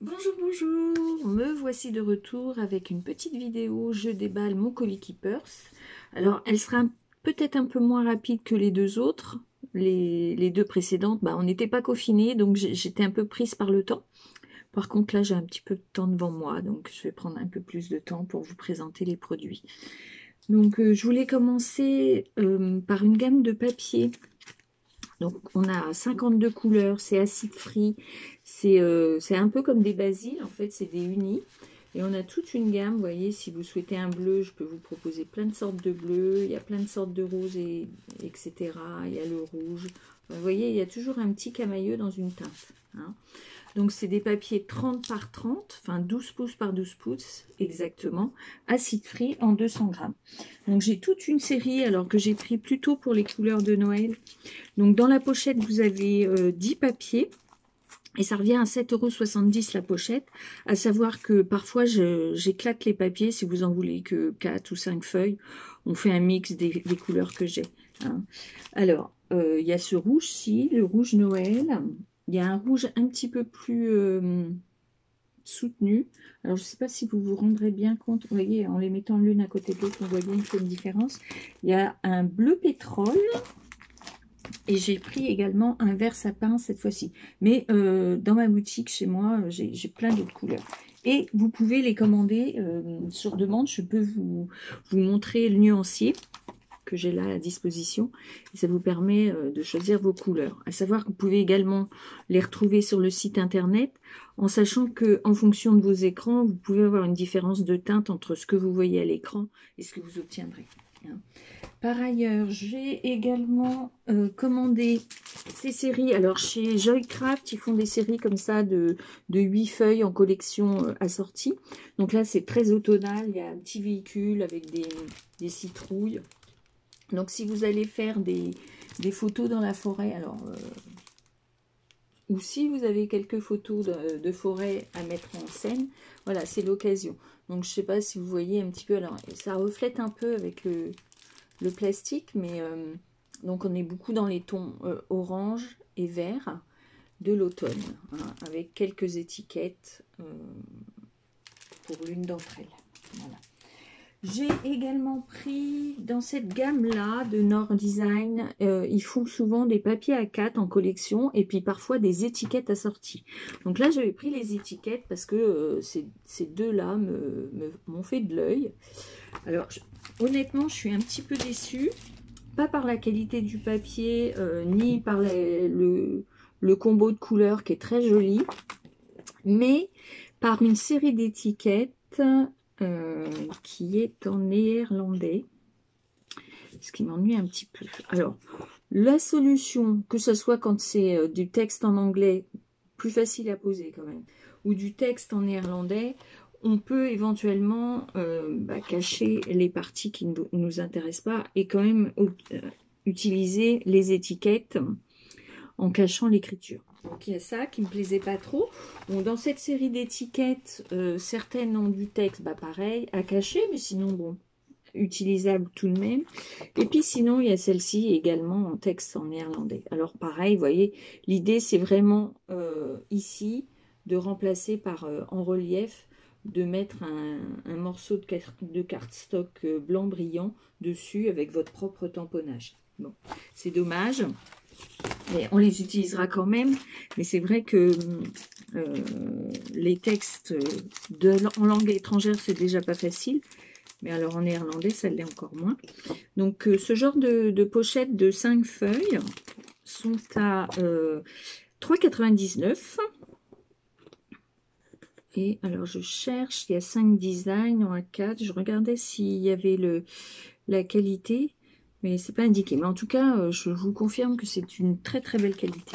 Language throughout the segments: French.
Bonjour, bonjour, me voici de retour avec une petite vidéo, je déballe mon colis Keepers. Alors, elle sera peut-être un peu moins rapide que les deux autres. Les deux précédentes, on n'était pas confinés, donc j'étais un peu prise par le temps. Par contre, là, j'ai un petit peu de temps devant moi, donc je vais prendre un peu plus de temps pour vous présenter les produits. Donc, je voulais commencer par une gamme de papier. Donc, on a 52 couleurs, c'est acide free, c'est un peu comme des basiles, en fait, c'est des unis. Et on a toute une gamme, vous voyez, si vous souhaitez un bleu, je peux vous proposer plein de sortes de bleus, il y a plein de sortes de roses, etc. Il y a le rouge. Vous voyez, il y a toujours un petit camailleux dans une teinte, hein. Donc, c'est des papiers 30 par 30, enfin 12 pouces par 12 pouces, exactement, acide free en 200 grammes. Donc, j'ai toute une série, alors que j'ai pris plutôt pour les couleurs de Noël. Donc, dans la pochette, vous avez 10 papiers. Et ça revient à 7,70 € la pochette. À savoir que parfois, j'éclate les papiers. Si vous en voulez que 4 ou 5 feuilles, on fait un mix des couleurs que j'ai, hein. Alors, il y a ce rouge-ci, le rouge Noël. Il y a un rouge un petit peu plus soutenu. Alors, je ne sais pas si vous vous rendrez bien compte. Vous voyez, en les mettant l'une à côté de l'autre, on voit bien qu'il fait une différence. Il y a un bleu pétrole. Et j'ai pris également un vert sapin cette fois-ci. Mais dans ma boutique, chez moi, j'ai plein d'autres couleurs. Et vous pouvez les commander sur demande. Je peux vous montrer le nuancier que j'ai là à disposition. Et ça vous permet de choisir vos couleurs. À savoir que vous pouvez également les retrouver sur le site internet, en sachant que en fonction de vos écrans, vous pouvez avoir une différence de teinte entre ce que vous voyez à l'écran et ce que vous obtiendrez, hein. Par ailleurs, j'ai également commandé ces séries. Alors, chez Joycraft, ils font des séries comme ça de 8 feuilles en collection assortie. Donc là, c'est très automnal. Il y a un petit véhicule avec des citrouilles. Donc, si vous allez faire des photos dans la forêt, alors, ou si vous avez quelques photos de forêt à mettre en scène, voilà, c'est l'occasion. Donc, je ne sais pas si vous voyez un petit peu. Alors, ça reflète un peu avec le plastique, mais donc on est beaucoup dans les tons orange et vert de l'automne, hein, avec quelques étiquettes pour l'une d'entre elles. Voilà. J'ai également pris dans cette gamme-là de Nord Design, ils font souvent des papiers A4 en collection et puis parfois des étiquettes assorties. Donc là, j'avais pris les étiquettes parce que ces deux-là m'ont fait de l'œil. Alors, honnêtement, je suis un petit peu déçue. Pas par la qualité du papier, ni par le combo de couleurs qui est très joli, mais par une série d'étiquettes qui est en néerlandais, ce qui m'ennuie un petit peu. Alors, la solution, que ce soit quand c'est du texte en anglais, plus facile à poser quand même, ou du texte en néerlandais, on peut éventuellement cacher les parties qui ne nous intéressent pas et quand même utiliser les étiquettes en cachant l'écriture. Donc il y a ça qui ne me plaisait pas trop. Bon, dans cette série d'étiquettes, certaines ont du texte, pareil, à cacher, mais sinon, bon, utilisable tout de même. Et puis sinon, il y a celle-ci également en texte en néerlandais. Alors pareil, vous voyez, l'idée c'est vraiment ici de remplacer par en relief, de mettre un morceau de cardstock blanc brillant dessus avec votre propre tamponnage. Bon, c'est dommage, mais on les utilisera quand même. Mais c'est vrai que les textes en langue étrangère, c'est déjà pas facile. Mais alors en néerlandais, ça l'est encore moins. Donc ce genre de pochette de 5 feuilles sont à 3,99 €. Et alors je cherche, il y a 5 designs en A4. Je regardais s'il y avait la qualité, mais c'est pas indiqué. Mais en tout cas, je vous confirme que c'est une très très belle qualité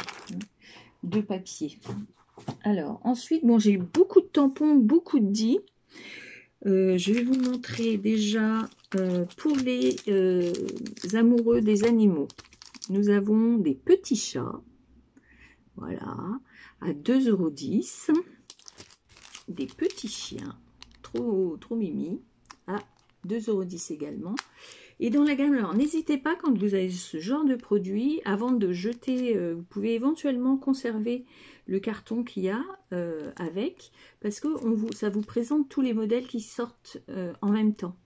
de papier. Alors ensuite, bon, j'ai eu beaucoup de tampons, beaucoup de dis. Je vais vous montrer déjà pour les amoureux des animaux. Nous avons des petits chats, voilà, à 2,10 €. Des petits chiens, trop mimi, à 2,10 € également. Et dans la gamme, alors n'hésitez pas quand vous avez ce genre de produit, avant de jeter, vous pouvez éventuellement conserver le carton qu'il y a avec, parce que ça vous présente tous les modèles qui sortent en même temps.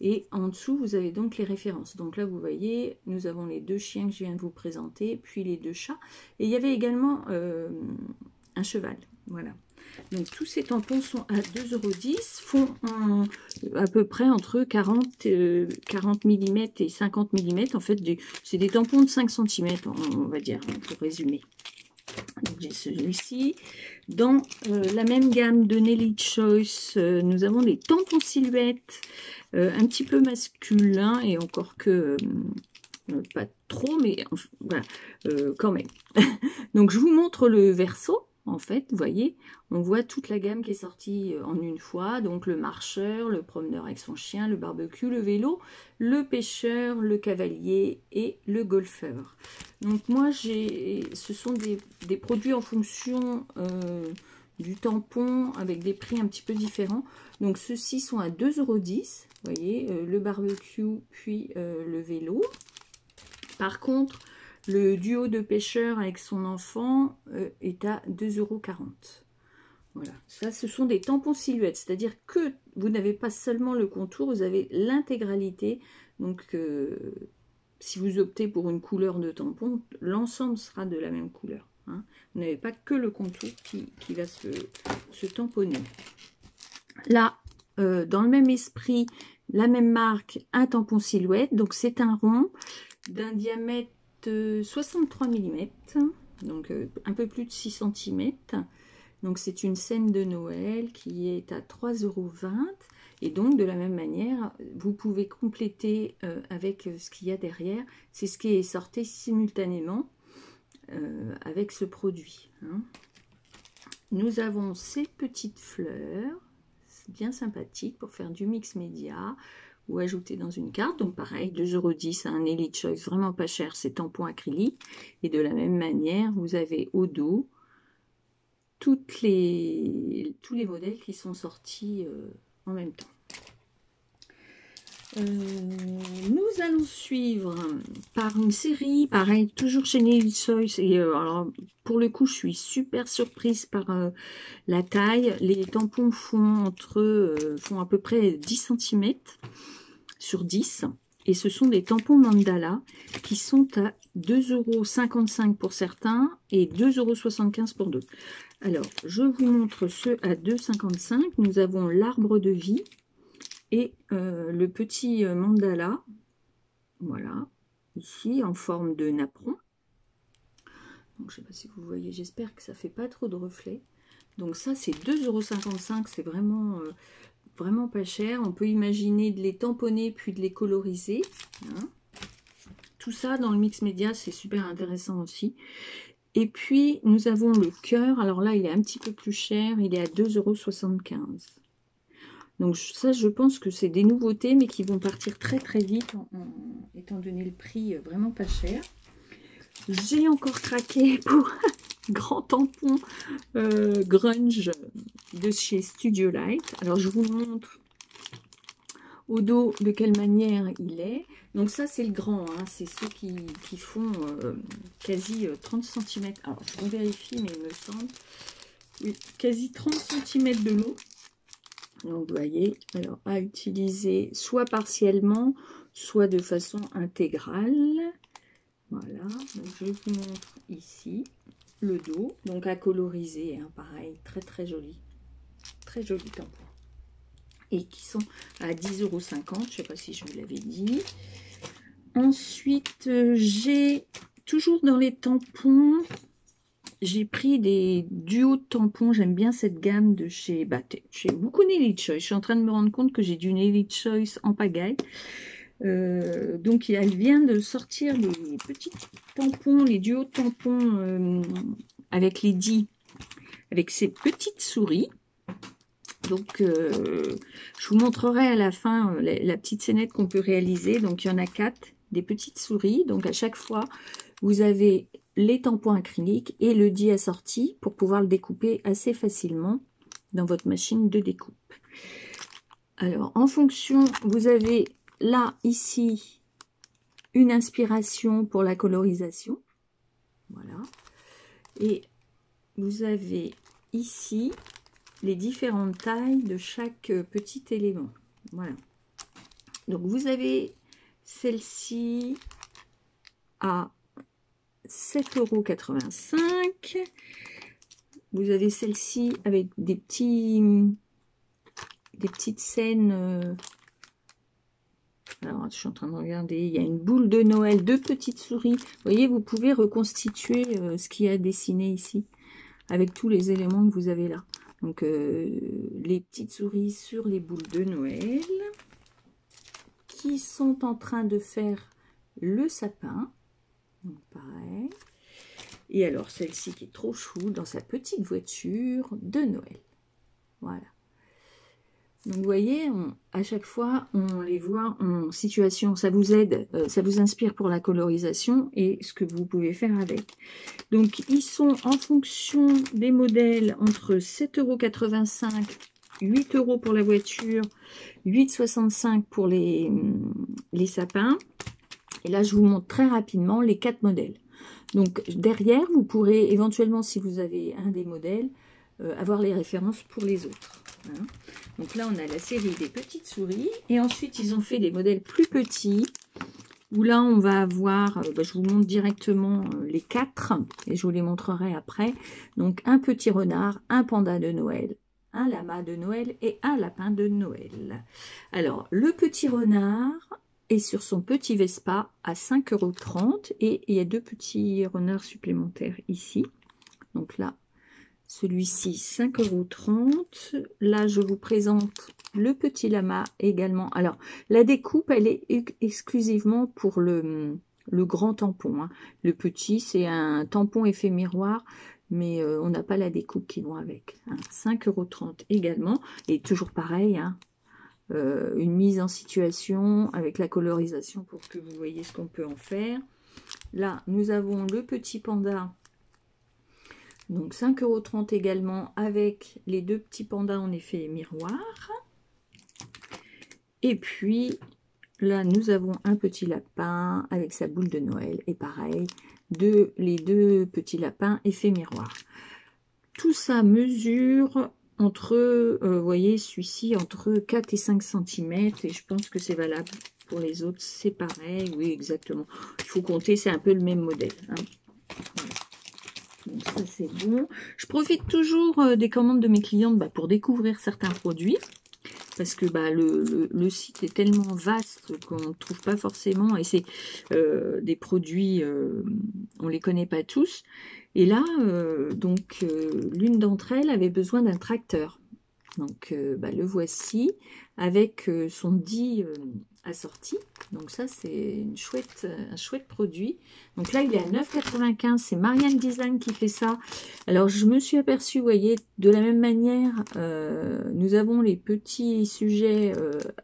Et en dessous, vous avez donc les références. Donc là, vous voyez, nous avons les 2 chiens que je viens de vous présenter, puis les 2 chats. Et il y avait également un cheval. Voilà. Donc tous ces tampons sont à 2,10 €, font à peu près entre 40 mm et 50 mm. En fait, c'est des tampons de 5 cm, on va dire, pour résumer. Donc j'ai celui-ci. Dans la même gamme de Nelly Choice, nous avons des tampons silhouettes un petit peu masculins, et encore que pas trop, mais voilà, quand même. Donc je vous montre le verso. En fait, vous voyez, on voit toute la gamme qui est sortie en une fois. Donc le marcheur, le promeneur avec son chien, le barbecue, le vélo, le pêcheur, le cavalier et le golfeur. Donc moi, ce sont des produits en fonction du tampon, avec des prix un petit peu différents. Donc ceux-ci sont à 2,10 €. Vous voyez, le barbecue puis le vélo. Par contre, le duo de pêcheur avec son enfant est à 2,40 €. Voilà, ça ce sont des tampons silhouettes, c'est-à-dire que vous n'avez pas seulement le contour, vous avez l'intégralité. Donc si vous optez pour une couleur de tampon, l'ensemble sera de la même couleur. Hein. Vous n'avez pas que le contour qui va se tamponner. Là, dans le même esprit, la même marque, un tampon silhouette. Donc c'est un rond d'un diamètre 63 mm, donc un peu plus de 6 cm. Donc c'est une scène de Noël qui est à 3,20 €. Et donc de la même manière, vous pouvez compléter avec ce qu'il y a derrière. C'est ce qui est sorti simultanément avec ce produit. Hein. Nous avons ces petites fleurs, bien sympathiques pour faire du mix média ou ajouter dans une carte. Donc pareil, 2,10 € un Nelly Choice, vraiment pas cher, c'est tampon acrylique. Et de la même manière, vous avez au dos tous les modèles qui sont sortis en même temps. Nous allons suivre par une série, pareil, toujours chez Nelly Choice. Et alors, pour le coup, je suis super surprise par la taille. Les tampons font à peu près 10 cm sur 10. Et ce sont des tampons mandala qui sont à 2,55 € pour certains et 2,75 € pour d'autres. Alors, je vous montre ceux à 2,55 €. Nous avons l'arbre de vie et le petit mandala, voilà, ici en forme de napperon. Donc, je ne sais pas si vous voyez, j'espère que ça ne fait pas trop de reflets. Donc ça, c'est 2,55 €, c'est vraiment, vraiment pas cher. On peut imaginer de les tamponner puis de les coloriser. Hein. Tout ça dans le mix média, c'est super intéressant aussi. Et puis, nous avons le cœur. Alors là, il est un petit peu plus cher. Il est à 2,75 €. Donc ça, je pense que c'est des nouveautés, mais qui vont partir très très vite, étant donné le prix vraiment pas cher. J'ai encore craqué pour un grand tampon grunge de chez Studio Light. Alors je vous montre au dos de quelle manière il est. Donc ça c'est le grand, hein, c'est ceux qui font quasi 30 cm. Alors je vérifie, mais il me semble, oui, quasi 30 cm de long. Donc vous voyez, alors à utiliser soit partiellement, soit de façon intégrale. Voilà, donc je vous montre ici le dos, donc à coloriser, hein, pareil, très très joli tampon. Et qui sont à 10,50 €, je ne sais pas si je vous l'avais dit. Ensuite, j'ai toujours dans les tampons, j'ai pris des duos de tampons. J'aime bien cette gamme de chez beaucoup Nelly Choice. Je suis en train de me rendre compte que j'ai du Nelly Choice en pagaille. Donc elle vient de sortir les petits tampons, les duos de tampons avec les dits, avec ces petites souris. Donc je vous montrerai à la fin la petite scénette qu'on peut réaliser. Donc il y en a 4, des petites souris. Donc à chaque fois, vous avez les tampons acryliques et le dit assorti pour pouvoir le découper assez facilement dans votre machine de découpe. Alors en fonction, vous avez là ici une inspiration pour la colorisation. Voilà. Et vous avez ici les différentes tailles de chaque petit élément. Voilà. Donc vous avez celle-ci à 7,85 €. Vous avez celle-ci avec des petites scènes. Alors, je suis en train de regarder. Il y a une boule de Noël, 2 petites souris. Vous voyez, vous pouvez reconstituer ce qu'il y a dessiné ici avec tous les éléments que vous avez là. Donc, les petites souris sur les boules de Noël qui sont en train de faire le sapin. Donc, pareil. Et alors, celle-ci qui est trop chou dans sa petite voiture de Noël. Voilà. Donc, vous voyez, à chaque fois, on les voit en situation. Ça vous aide, ça vous inspire pour la colorisation et ce que vous pouvez faire avec. Donc, ils sont en fonction des modèles entre 7,85 €, 8 € pour la voiture, 8,65 € pour les sapins. Et là, je vous montre très rapidement les 4 modèles. Donc, derrière, vous pourrez éventuellement, si vous avez un des modèles, avoir les références pour les autres. Hein. Donc là, on a la série des petites souris. Et ensuite, ils ont fait des modèles plus petits. Où là, on va avoir, je vous montre directement les 4. Et je vous les montrerai après. Donc, un petit renard, un panda de Noël, un lama de Noël et un lapin de Noël. Alors, le petit renard est sur son petit Vespa à 5,30 € et il y a 2 petits renards supplémentaires ici. Donc là, celui-ci 5,30 €. Là, je vous présente le petit lama également. Alors, la découpe, elle est exclusivement pour le grand tampon. Hein. Le petit, c'est un tampon effet miroir, mais on n'a pas la découpe qui vont avec. Hein. 5,30 € également. Et toujours pareil, hein. Une mise en situation avec la colorisation pour que vous voyez ce qu'on peut en faire. Là, nous avons le petit panda, donc 5,30 € également, avec les 2 petits pandas en effet miroir. Et puis, là, nous avons un petit lapin avec sa boule de Noël. Et pareil, les 2 petits lapins effet miroir. Tout ça mesure entre, vous voyez, celui-ci entre 4 et 5 cm. Et je pense que c'est valable pour les autres. C'est pareil, oui, exactement. Il faut compter, c'est un peu le même modèle. Hein. Voilà. Donc ça, c'est bon. Je profite toujours des commandes de mes clientes pour découvrir certains produits. Parce que le site est tellement vaste qu'on ne trouve pas forcément. Et c'est des produits, on ne les connaît pas tous. Et là, l'une d'entre elles avait besoin d'un tracteur. Donc, le voici avec son dit assorti. Donc ça, c'est un chouette produit. Donc là, il est à 9,95 €. C'est Marianne Design qui fait ça. Alors, je me suis aperçue, vous voyez, de la même manière, nous avons les petits sujets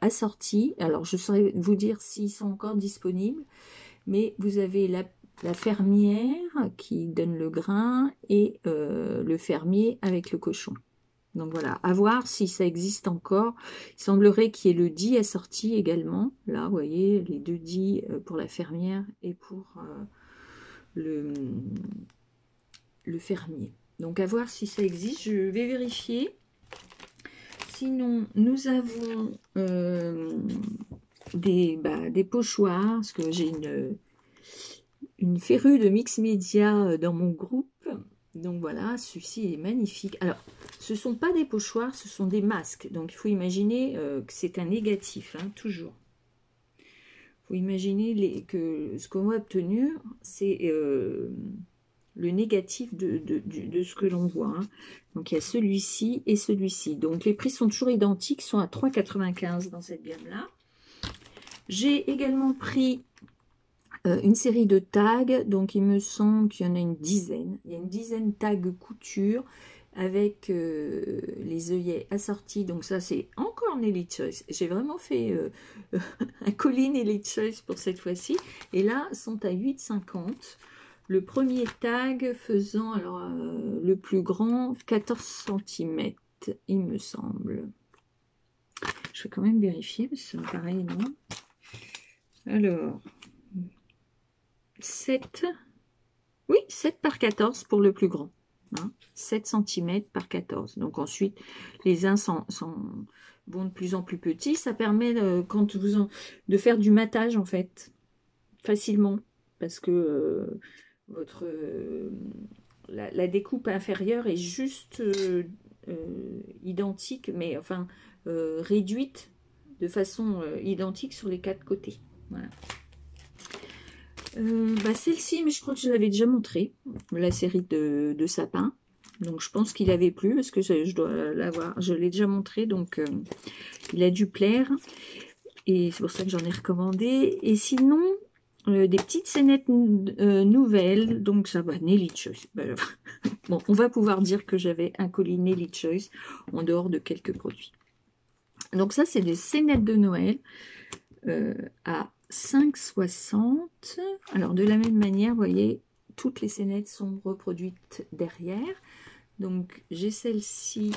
assortis. Alors, je saurais vous dire s'ils sont encore disponibles. Mais vous avez la fermière qui donne le grain et le fermier avec le cochon. Donc voilà, à voir si ça existe encore. Il semblerait qu'il y ait le dit assorti également. Là, vous voyez, les 2 dits pour la fermière et pour le fermier. Donc à voir si ça existe, je vais vérifier. Sinon, nous avons des pochoirs, parce que j'ai une férue de mix média dans mon groupe. Donc voilà, celui-ci est magnifique. Alors, ce ne sont pas des pochoirs, ce sont des masques. Donc il faut imaginer que c'est un négatif, hein, toujours. Il faut imaginer que ce qu'on a obtenu, c'est le négatif de ce que l'on voit. Hein. Donc il y a celui-ci et celui-ci. Donc les prix sont toujours identiques, sont à 3,95 € dans cette gamme-là. J'ai également pris une série de tags, donc il me semble qu'il y en a une dizaine. Il y a une dizaine de tags couture avec les œillets assortis. Donc ça, c'est encore un Elite Choice. J'ai vraiment fait un Colline Elite Choice pour cette fois-ci. Et là, sont à 8,50 €. Le premier tag faisant, alors le plus grand, 14 cm, il me semble. Je vais quand même vérifier, parce que ça me paraît énorme. Alors... 7, oui, 7 par 14 pour le plus grand. Hein, 7 cm par 14. Donc ensuite, les uns vont de plus en plus petits. Ça permet, quand de faire du matage, en fait, facilement. Parce que votre la découpe inférieure est juste identique, mais enfin réduite de façon identique sur les 4 côtés. Voilà. Celle-ci, mais je crois que je l'avais déjà montré, la série de sapins. Donc je pense qu'il avait plu parce que je dois l'avoir, je l'ai déjà montré, donc il a dû plaire. Et c'est pour ça que j'en ai recommandé. Et sinon, des petites scénettes nouvelles. Donc ça va, Nelly Choice. Bon, on va pouvoir dire que j'avais un colis Nelly Choice en dehors de quelques produits. Donc ça, c'est des scénettes de Noël à 5,60. Alors de la même manière, vous voyez, toutes les scénettes sont reproduites derrière. Donc j'ai celle-ci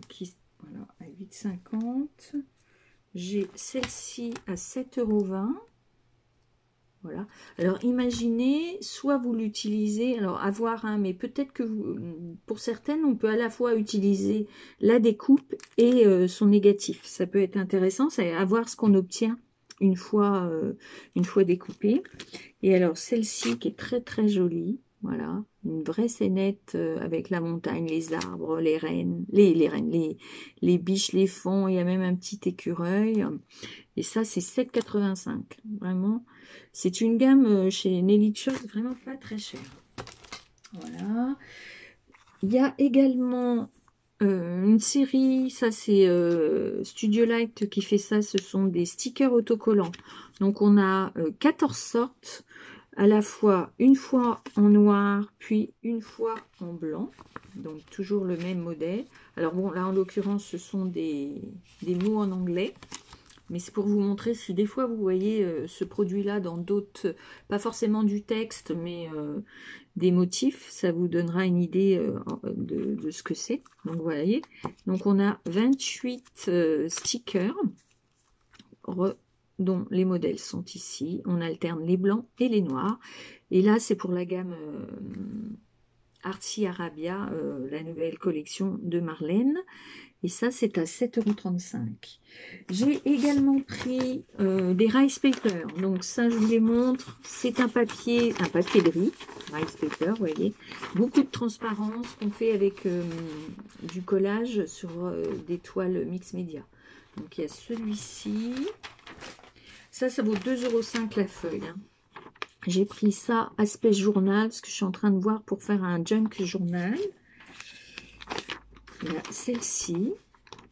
qui, voilà, à 8,50. J'ai celle-ci à 7,20 €. Voilà. Alors imaginez, soit vous l'utilisez, alors à voir, hein, mais peut-être que pour certaines, on peut à la fois utiliser la découpe et son négatif. Ça peut être intéressant, c'est à voir ce qu'on obtient une fois découpée. Et alors celle-ci qui est très très jolie, voilà, une vraie scénette avec la montagne, les arbres, les rennes, les biches, les fons, il y a même un petit écureuil. Et ça, c'est 7,85 €. Vraiment, c'est une gamme chez Nelly Choice, vraiment pas très chère. Voilà. Il y a également une série, ça c'est Studio Light qui fait ça, ce sont des stickers autocollants. Donc on a 14 sortes, à la fois une fois en noir, puis une fois en blanc. Donc toujours le même modèle. Alors bon, là en l'occurrence, ce sont des mots en anglais. Mais c'est pour vous montrer si des fois vous voyez ce produit-là dans d'autres, pas forcément du texte, mais des motifs, ça vous donnera une idée de ce que c'est. Donc vous voyez, donc on a 28 stickers dont les modèles sont ici. On alterne les blancs et les noirs. Et là, c'est pour la gamme Artsy Arabia, la nouvelle collection de Marlène. Et ça, c'est à 7,35 €. J'ai également pris des rice paper. Donc ça, je vous les montre. C'est un papier de riz, rice paper, vous voyez. Beaucoup de transparence qu'on fait avec du collage sur des toiles mix média. Donc il y a celui-ci. Ça vaut 2,05 € la feuille. Hein. J'ai pris ça aspect journal, parce que je suis en train de voir pour faire un junk journal. Il y a celle-ci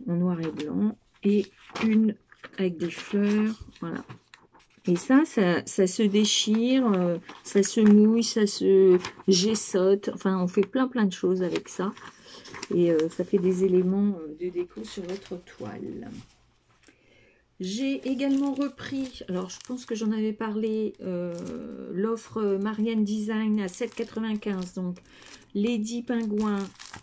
en noir et blanc et une avec des fleurs, voilà. Et ça se déchire, ça se mouille, ça se gessote, enfin on fait plein de choses avec ça. Et ça fait des éléments de déco sur votre toile. J'ai également repris, alors je pense que j'en avais parlé, l'offre Marianne Design à 7,95 €. Donc Lady Pingouin,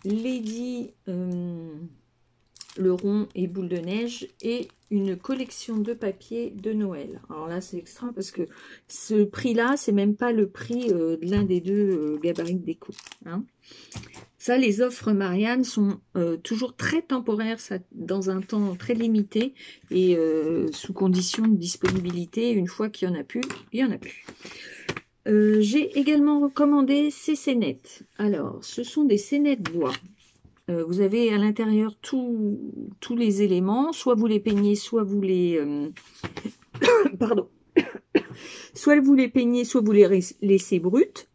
Lady le rond et boule de neige et une collection de papier de Noël. Alors là c'est extra parce que ce prix là c'est même pas le prix de l'un des deux gabarits de déco. Hein. Ça, les offres Marianne sont toujours très temporaires, ça, dans un temps très limité et sous condition de disponibilité. Une fois qu'il n'y en a plus, il n'y en a plus. J'ai également recommandé ces scénettes. Alors, ce sont des scénettes bois. Vous avez à l'intérieur tous les éléments. Soit vous les peignez, soit vous les... Pardon. Soit vous les peignez, soit vous les laissez brutes.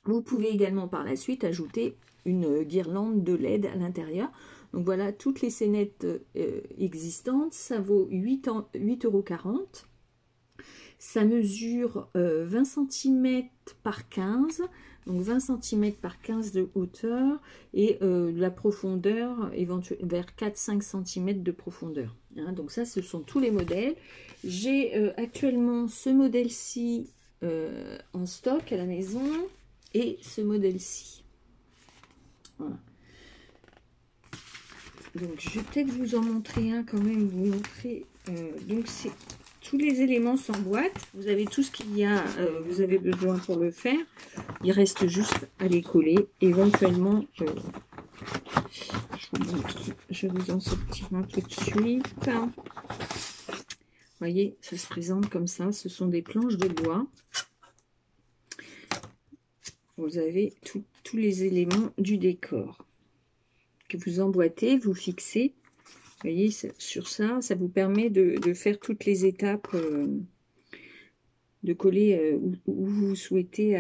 Vous pouvez également par la suite ajouter une guirlande de LED à l'intérieur. Donc voilà toutes les scénettes existantes. Ça vaut 8,40 €. Ça mesure 20 cm par 15, donc 20 cm par 15 de hauteur et la profondeur éventuellement vers 4-5 cm de profondeur. Hein, donc ça, ce sont tous les modèles. J'ai actuellement ce modèle-ci en stock à la maison et ce modèle-ci. Voilà. Donc je vais peut-être vous en montrer un quand même, vous montrer. Donc c'est tous les éléments s'emboîtent. Vous avez tout ce qu'il y a, vous avez besoin pour le faire. Il reste juste à les coller. Éventuellement, je vous en sortirai un tout de suite. Vous voyez, ça se présente comme ça. Ce sont des planches de bois. Vous avez tous les éléments du décor que vous emboîtez, vous fixez. Vous voyez, sur ça, ça vous permet de faire toutes les étapes, de coller où vous souhaitez,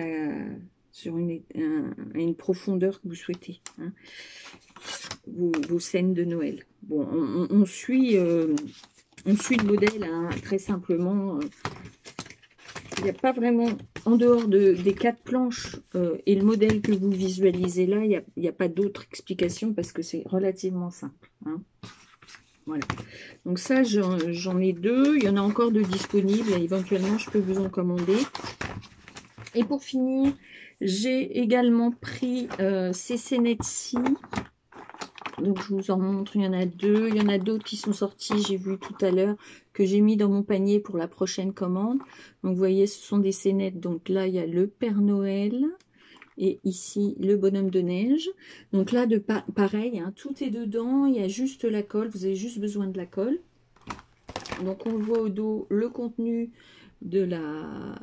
sur une profondeur que vous souhaitez. Hein, vos scènes de Noël. Bon, on suit le modèle, hein, très simplement. Il n'y a pas vraiment, en dehors des 4 planches et le modèle que vous visualisez là, il n'y a pas d'autre explication parce que c'est relativement simple. Hein. Voilà. Donc ça, j'en ai 2. Il y en a encore de disponibles. Éventuellement, je peux vous en commander. Et pour finir, j'ai également pris ces scénettes-ci. Donc, je vous en montre. Il y en a 2. Il y en a d'autres qui sont sortis, j'ai vu tout à l'heure, que j'ai mis dans mon panier pour la prochaine commande. Donc, vous voyez, ce sont des scénettes. Donc là, il y a le Père Noël. Et ici, le bonhomme de neige. Donc là, pareil, hein, tout est dedans. Il y a juste la colle. Vous avez juste besoin de la colle. Donc, on voit au dos le contenu de la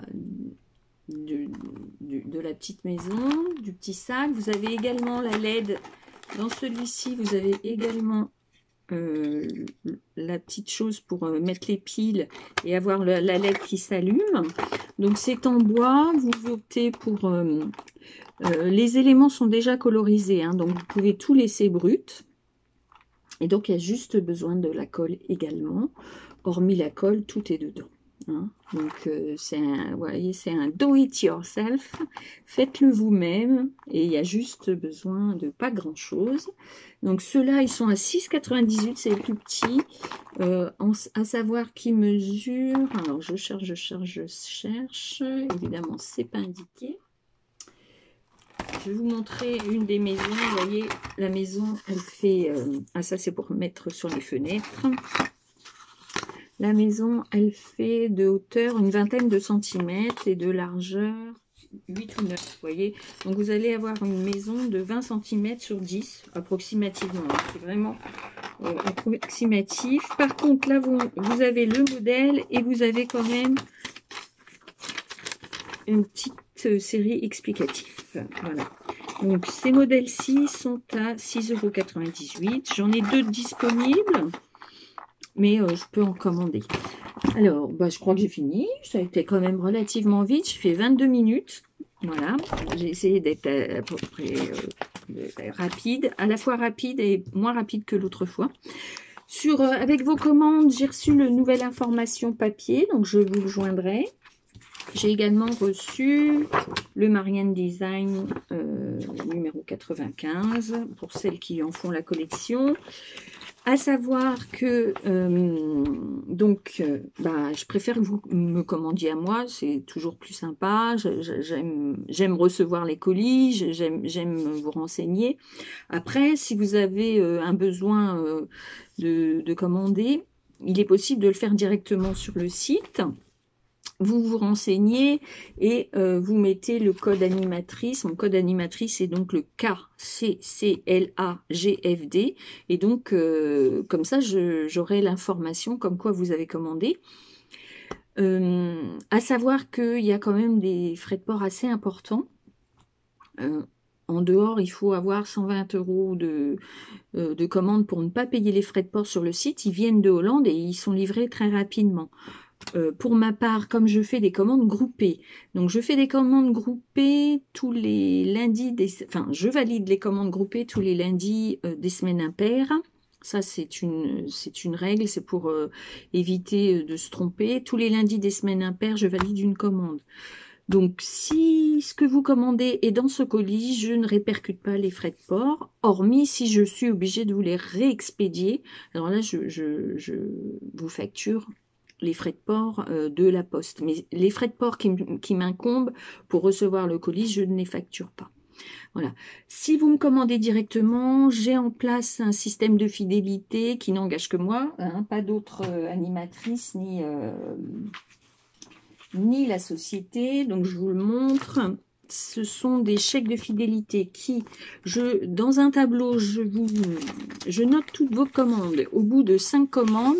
petite maison, du petit sac. Vous avez également la LED. Dans celui-ci, vous avez également la petite chose pour mettre les piles et avoir la LED qui s'allume. Donc, c'est en bois. Vous optez pour... les éléments sont déjà colorisés, hein, donc vous pouvez tout laisser brut. Et donc, il y a juste besoin de la colle également. Hormis la colle, tout est dedans. Hein. Donc, vous voyez, c'est un do-it-yourself. Faites-le vous-même. Et il y a juste besoin de pas grand-chose. Donc, ceux-là, ils sont à 6,98. C'est les plus petits. À savoir qu'ils mesurent... Alors, je cherche. Évidemment, c'est pas indiqué. Je vais vous montrer une des maisons. Vous voyez, la maison, elle fait... ça, c'est pour mettre sur les fenêtres. La maison, elle fait de hauteur une vingtaine de centimètres et de largeur 8 ou 9. Vous voyez, donc vous allez avoir une maison de 20 cm sur 10, approximativement. C'est vraiment approximatif. Par contre, là, vous avez le modèle et vous avez quand même une petite série explicative. Voilà. Donc, ces modèles-ci sont à 6,98 €. J'en ai 2 disponibles, mais je peux en commander. Alors, je crois que j'ai fini. Ça a été quand même relativement vite. Je fais 22 minutes. Voilà. J'ai essayé d'être à peu près rapide. À la fois rapide et moins rapide que l'autre fois. Avec vos commandes, j'ai reçu le nouvelle information papier. Donc, je vous le joindrai. J'ai également reçu le Marianne Design numéro 95 pour celles qui en font la collection. À savoir que je préfère que vous me commandiez à moi, c'est toujours plus sympa. J'aime recevoir les colis, j'aime vous renseigner. Après, si vous avez un besoin de commander, il est possible de le faire directement sur le site. Vous vous renseignez et vous mettez le code animatrice. Mon code animatrice est donc le KCCLAGFD. Et donc, comme ça, j'aurai l'information comme quoi vous avez commandé. À savoir qu'il y a quand même des frais de port assez importants. En dehors, il faut avoir 120 € de commande pour ne pas payer les frais de port sur le site. Ils viennent de Hollande et ils sont livrés très rapidement. Pour ma part, comme je fais des commandes groupées, donc je fais des commandes groupées tous les lundis, je valide les commandes groupées tous les lundis des semaines impaires. Ça, c'est une règle, c'est pour éviter de se tromper. Tous les lundis des semaines impaires, je valide une commande. Donc, si ce que vous commandez est dans ce colis, je ne répercute pas les frais de port, hormis si je suis obligée de vous les réexpédier. Alors là, je vous facture les frais de port de la poste. Mais les frais de port qui m'incombent pour recevoir le colis, je ne les facture pas. Voilà. Si vous me commandez directement, j'ai en place un système de fidélité qui n'engage que moi, hein, pas d'autres animatrices ni la société. Donc je vous le montre. Ce sont des chèques de fidélité qui, dans un tableau, je note toutes vos commandes. Au bout de 5 commandes,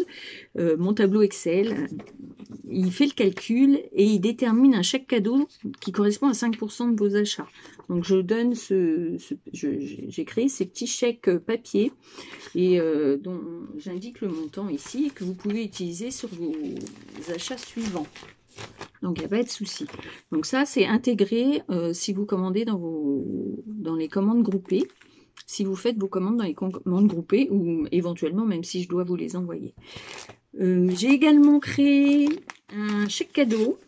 mon tableau Excel, il fait le calcul et il détermine un chèque cadeau qui correspond à 5% de vos achats. Donc je donne j'ai créé ces petits chèques papier et dont j'indique le montant ici que vous pouvez utiliser sur vos achats suivants. Donc il n'y a pas de souci. Donc ça c'est intégré si vous commandez dans les commandes groupées. Si vous faites vos commandes dans les commandes groupées ou éventuellement même si je dois vous les envoyer. J'ai également créé un chèque cadeau.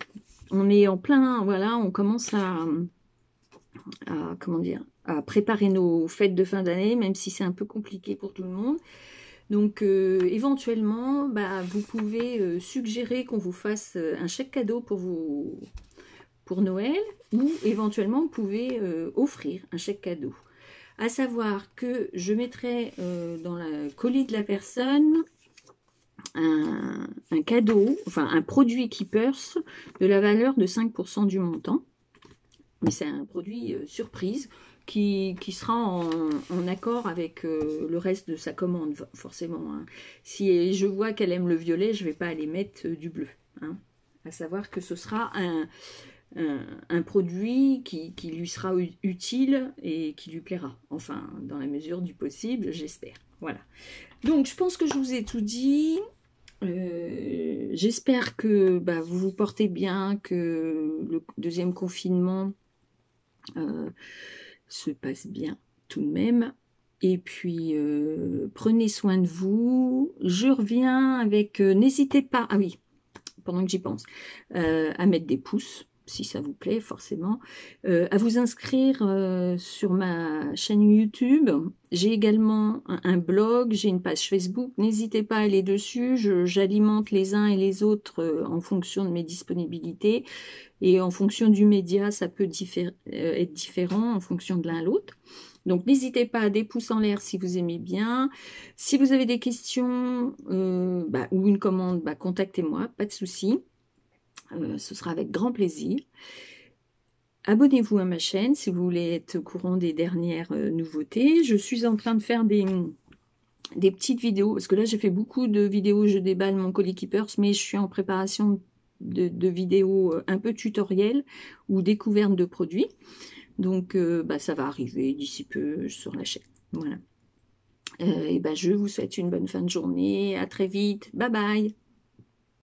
On est en plein, voilà, on commence comment dire, à préparer nos fêtes de fin d'année, même si c'est un peu compliqué pour tout le monde. Donc éventuellement, vous pouvez suggérer qu'on vous fasse un chèque cadeau pour Noël, ou éventuellement vous pouvez offrir un chèque cadeau. À savoir que je mettrai dans le colis de la personne un cadeau, enfin un produit Keepers de la valeur de 5% du montant. Mais c'est un produit surprise qui sera en accord avec le reste de sa commande, forcément. Hein. Si je vois qu'elle aime le violet, je ne vais pas aller mettre du bleu. Hein. À savoir que ce sera un produit qui lui sera utile et qui lui plaira. Enfin, dans la mesure du possible, j'espère. Voilà. Donc, je pense que je vous ai tout dit. J'espère que vous vous portez bien, que le deuxième confinement se passe bien tout de même. Et puis, prenez soin de vous. Je reviens avec... n'hésitez pas... Ah oui, pendant que j'y pense. À mettre des pouces, si ça vous plaît, forcément. À vous inscrire sur ma chaîne YouTube. J'ai également un blog, j'ai une page Facebook. N'hésitez pas à aller dessus. J'alimente les uns et les autres en fonction de mes disponibilités. Et en fonction du média, ça peut être différent en fonction de l'un à l'autre. Donc, n'hésitez pas à des pouces en l'air si vous aimez bien. Si vous avez des questions ou une commande, contactez-moi, pas de souci. Ce sera avec grand plaisir. Abonnez-vous à ma chaîne si vous voulez être au courant des dernières nouveautés. Je suis en train de faire des petites vidéos, parce que là, j'ai fait beaucoup de vidéos, je déballe mon colis Keepers, mais je suis en préparation de vidéos un peu tutoriels ou découvertes de produits. Donc, ça va arriver d'ici peu sur la chaîne. Voilà. Je vous souhaite une bonne fin de journée. À très vite. Bye bye.